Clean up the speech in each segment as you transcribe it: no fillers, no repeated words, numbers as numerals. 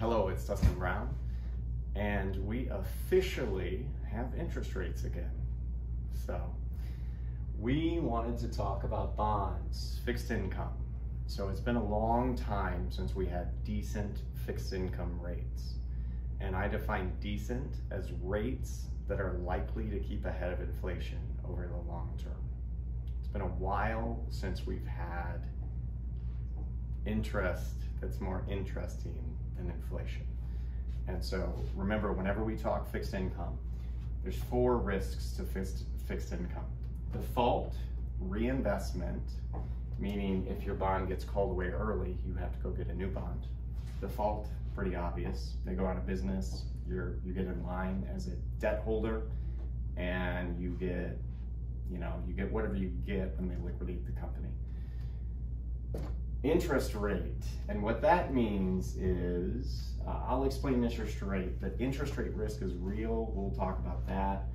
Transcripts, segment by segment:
Hello, it's Dustin Brown, and we officially have interest rates again. So we wanted to talk about bonds, fixed income. So it's been a long time since we had decent fixed income rates. And I define decent as rates that are likely to keep ahead of inflation over the long term. It's been a while since we've had interest that's more interesting than inflation. And so remember, whenever we talk fixed income, there's 4 risks to fixed income. Default, reinvestment, meaning if your bond gets called away early, you have to go get a new bond. Default, pretty obvious. They go out of business, you get in line as a debt holder, and you get whatever you get when they liquidate the company. Interest rate, and what that means is, I'll explain interest rate, but interest rate risk is real. We'll talk about that.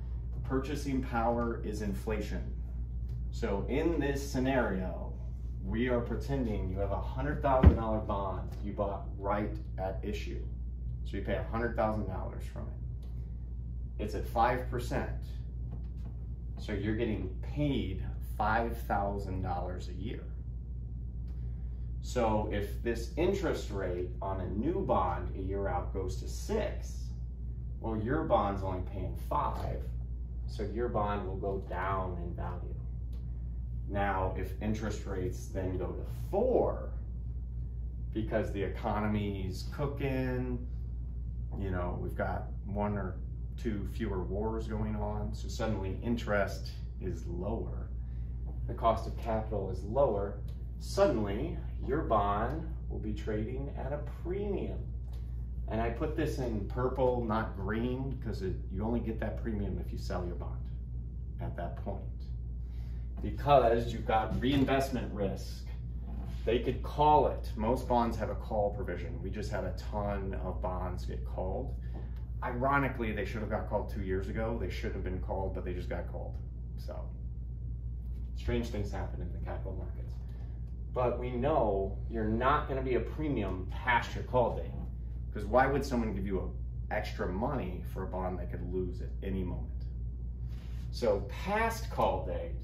Purchasing power is inflation. So in this scenario, we are pretending you have a $100,000 bond you bought right at issue. So you pay $100,000 from it. It's at 5%. So you're getting paid $5,000 a year. So if this interest rate on a new bond a year out goes to 6, well, your bond's only paying 5, so your bond will go down in value. Now, if interest rates then go to 4, because the economy's cooking, we've got 1 or 2 fewer wars going on, so suddenly interest is lower, the cost of capital is lower, suddenly your bond will be trading at a premium. And I put this in purple, not green, because you only get that premium if you sell your bond at that point. Because you've got reinvestment risk. They could call it. Most bonds have a call provision. We just had a ton of bonds get called. Ironically, they should have got called 2 years ago. They should have been called, but they just got called. So strange things happen in the capital markets. But we know you're not going to be a premium past your call date. Because why would someone give you extra money for a bond they could lose at any moment? So past call date,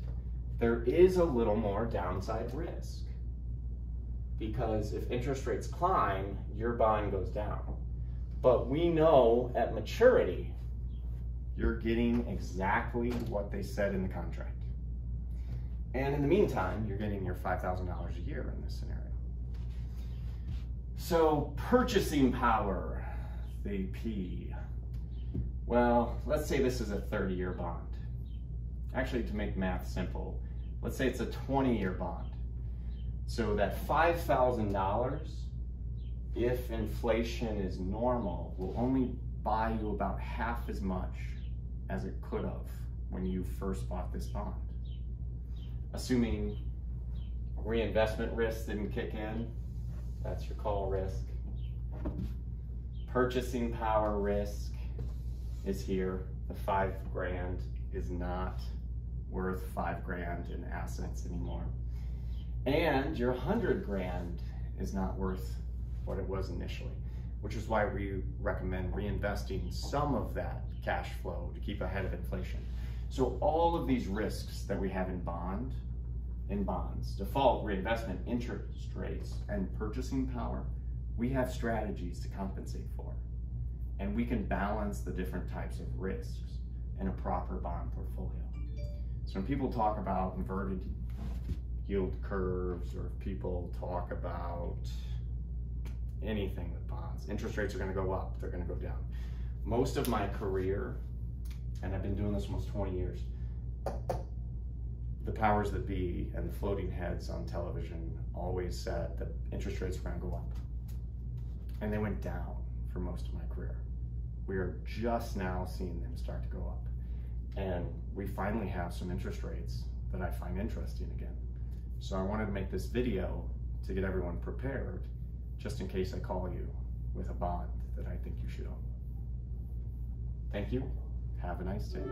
there is a little more downside risk. Because if interest rates climb, your bond goes down. But we know at maturity, you're getting exactly what they said in the contract. And in the meantime, you're getting your $5,000 a year in this scenario. So purchasing power, the P. Well, let's say this is a 30-year bond. Actually, to make math simple, let's say it's a 20-year bond. So that $5,000, if inflation is normal, will only buy you about half as much as it could have when you first bought this bond. Assuming reinvestment risk didn't kick in, that's your call risk. Purchasing power risk is here. The $5,000 is not worth $5,000 in assets anymore. And your $100,000 is not worth what it was initially, which is why we recommend reinvesting some of that cash flow to keep ahead of inflation. So all of these risks that we have in bonds, default, reinvestment, interest rates, and purchasing power, we have strategies to compensate for. And we can balance the different types of risks in a proper bond portfolio. So when people talk about inverted yield curves, or people talk about anything with bonds, interest rates are going to go up, they're going to go down. Most of my career, and I've been doing this almost 20 years, the powers that be and the floating heads on television always said that interest rates were going to go up. And they went down for most of my career. We are just now seeing them start to go up. And we finally have some interest rates that I find interesting again. So I wanted to make this video to get everyone prepared, just in case I call you with a bond that I think you should own. Thank you. Have a nice day.